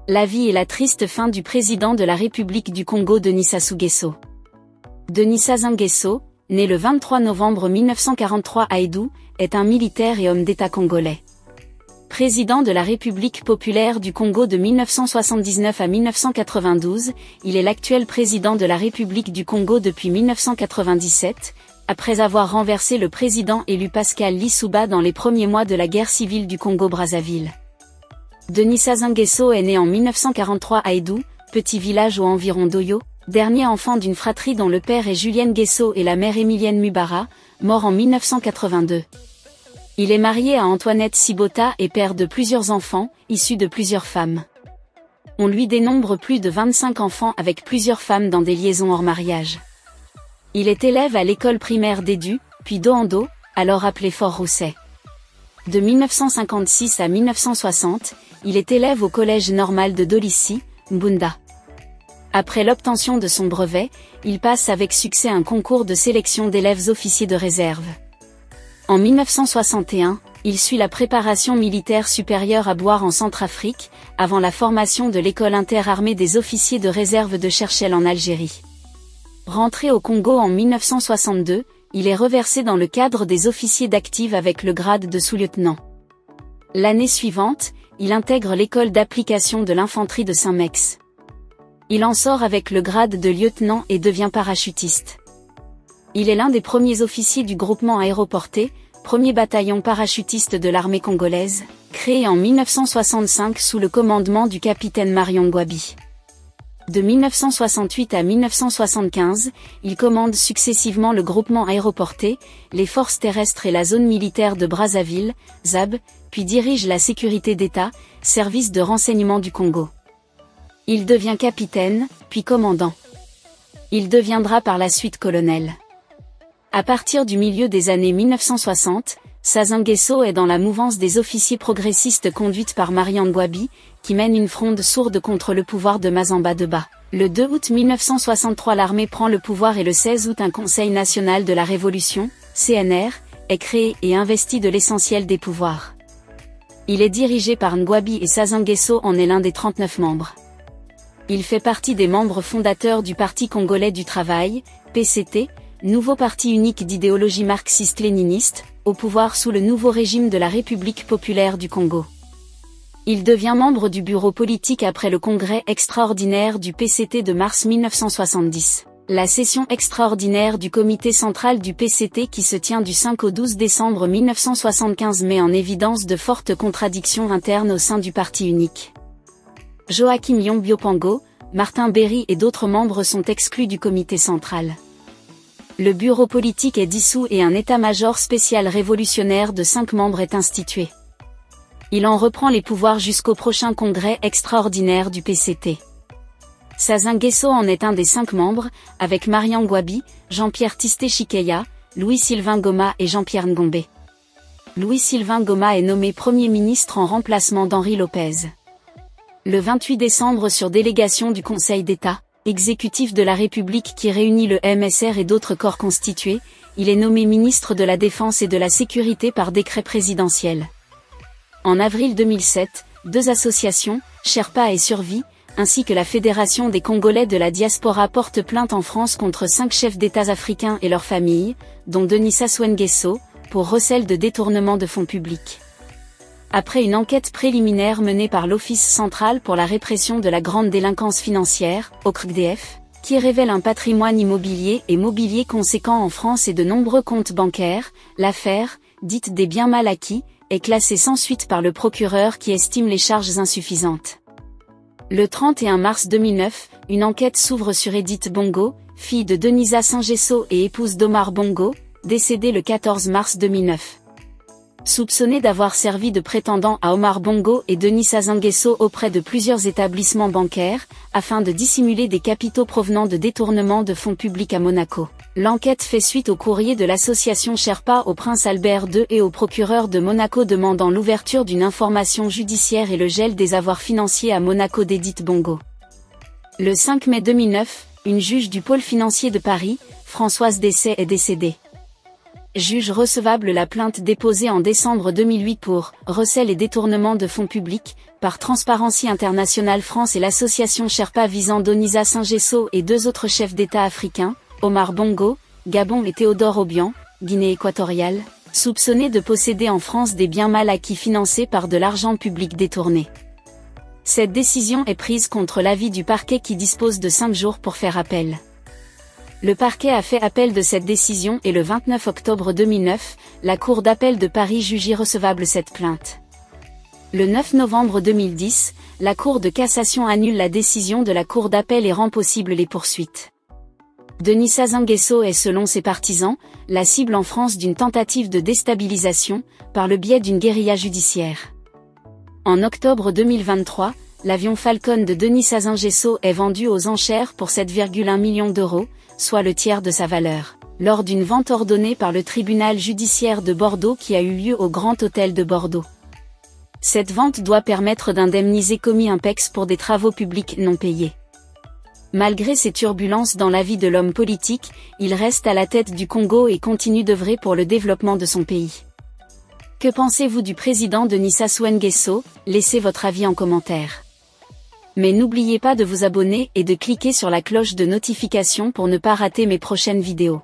La vie et la triste fin du président de la République du Congo Denis Sassou Nguesso. Denis Sassou Nguesso, né le 23 novembre 1943 à Edou, est un militaire et homme d'État congolais. Président de la République populaire du Congo de 1979 à 1992, il est l'actuel président de la République du Congo depuis 1997, après avoir renversé le président élu Pascal Lissouba dans les premiers mois de la guerre civile du Congo-Brazzaville. Denis Sassou Nguesso est né en 1943 à Edou, petit village aux environs d'Oyo, dernier enfant d'une fratrie dont le père est Julienne Nguesso et la mère Emilienne Mubara, mort en 1982. Il est marié à Antoinette Sibota et père de plusieurs enfants, issus de plusieurs femmes. On lui dénombre plus de 25 enfants avec plusieurs femmes dans des liaisons hors mariage. Il est élève à l'école primaire d'Edu, puis d'Oando, alors appelé Fort-Rousset. De 1956 à 1960, il est élève au collège normal de Dolissi, Mbunda. Après l'obtention de son brevet, il passe avec succès un concours de sélection d'élèves officiers de réserve. En 1961, il suit la préparation militaire supérieure à Boire en Centrafrique, avant la formation de l'école interarmée des officiers de réserve de Cherchell en Algérie. Rentré au Congo en 1962, il est reversé dans le cadre des officiers d'active avec le grade de sous-lieutenant. L'année suivante, il intègre l'école d'application de l'infanterie de Saint-Mex. Il en sort avec le grade de lieutenant et devient parachutiste. Il est l'un des premiers officiers du groupement aéroporté, premier bataillon parachutiste de l'armée congolaise, créé en 1965 sous le commandement du capitaine Marion Ngouabi. De 1968 à 1975, il commande successivement le groupement aéroporté, les forces terrestres et la zone militaire de Brazzaville, ZAB, puis dirige la sécurité d'État, service de renseignement du Congo. Il devient capitaine, puis commandant. Il deviendra par la suite colonel. À partir du milieu des années 1960, Sassou Nguesso est dans la mouvance des officiers progressistes conduite par Marion Ngouabi, qui mène une fronde sourde contre le pouvoir de Mazamba Deba. Le 2 août 1963 l'armée prend le pouvoir et le 16 août un Conseil national de la Révolution, CNR, est créé et investi de l'essentiel des pouvoirs. Il est dirigé par Ngouabi et Sassou Nguesso en est l'un des 39 membres. Il fait partie des membres fondateurs du Parti congolais du travail, PCT, nouveau parti unique d'idéologie marxiste-léniniste, au pouvoir sous le nouveau régime de la République populaire du Congo. Il devient membre du bureau politique après le congrès extraordinaire du PCT de mars 1970. La session extraordinaire du comité central du PCT qui se tient du 5 au 12 décembre 1975 met en évidence de fortes contradictions internes au sein du parti unique. Joachim Yong-Biopango, Martin Berry et d'autres membres sont exclus du comité central. Le bureau politique est dissous et un état-major spécial révolutionnaire de 5 membres est institué. Il en reprend les pouvoirs jusqu'au prochain congrès extraordinaire du PCT. Sassou Nguesso en est un des 5 membres, avec Marion Ngouabi, Jean-Pierre Tisté-Chikeya, Louis-Sylvain Goma et Jean-Pierre Ngombe. Louis-Sylvain Goma est nommé Premier ministre en remplacement d'Henri Lopez. Le 28 décembre sur délégation du Conseil d'État, exécutif de la République qui réunit le MSR et d'autres corps constitués, il est nommé ministre de la Défense et de la Sécurité par décret présidentiel. En avril 2007, 2 associations, Sherpa et Survie, ainsi que la Fédération des Congolais de la diaspora portent plainte en France contre 5 chefs d'État africains et leurs familles, dont Denis Sassou Nguesso, pour recel de détournement de fonds publics. Après une enquête préliminaire menée par l'Office central pour la répression de la grande délinquance financière, OCRDF, qui révèle un patrimoine immobilier et mobilier conséquent en France et de nombreux comptes bancaires, l'affaire, dite des biens mal acquis, est classée sans suite par le procureur qui estime les charges insuffisantes. Le 31 mars 2009, une enquête s'ouvre sur Edith Bongo, fille de Denisa Sassou et épouse d'Omar Bongo, décédée le 14 mars 2009. Soupçonné d'avoir servi de prétendant à Omar Bongo et Denis Sassou Nguesso auprès de plusieurs établissements bancaires, afin de dissimuler des capitaux provenant de détournement de fonds publics à Monaco. L'enquête fait suite au courrier de l'association Sherpa au prince Albert II et au procureur de Monaco demandant l'ouverture d'une information judiciaire et le gel des avoirs financiers à Monaco d'Edith Bongo. Le 5 mai 2009, une juge du pôle financier de Paris, Françoise Dessay, est décédée. juge recevable la plainte déposée en décembre 2008 pour recel et détournement de fonds publics par Transparency International France et l'association Sherpa visant Donisa Saint-Gesso et 2 autres chefs d'État africains, Omar Bongo, Gabon et Théodore Obiang, Guinée équatoriale, soupçonnés de posséder en France des biens mal acquis financés par de l'argent public détourné. Cette décision est prise contre l'avis du parquet qui dispose de 5 jours pour faire appel. Le parquet a fait appel de cette décision et le 29 octobre 2009, la Cour d'appel de Paris juge irrecevable cette plainte. Le 9 novembre 2010, la Cour de cassation annule la décision de la Cour d'appel et rend possible les poursuites. Denis Sassou Nguesso est selon ses partisans, la cible en France d'une tentative de déstabilisation, par le biais d'une guérilla judiciaire. En octobre 2023, l'avion Falcon de Denis Sassou Nguesso est vendu aux enchères pour 7,1 millions d'euros, soit le tiers de sa valeur, lors d'une vente ordonnée par le tribunal judiciaire de Bordeaux qui a eu lieu au Grand Hôtel de Bordeaux. Cette vente doit permettre d'indemniser Komi Impex pour des travaux publics non payés. Malgré ces turbulences dans la vie de l'homme politique, il reste à la tête du Congo et continue d'œuvrer pour le développement de son pays. Que pensez-vous du président Denis Sassou Nguesso? Laissez votre avis en commentaire. Mais n'oubliez pas de vous abonner et de cliquer sur la cloche de notification pour ne pas rater mes prochaines vidéos.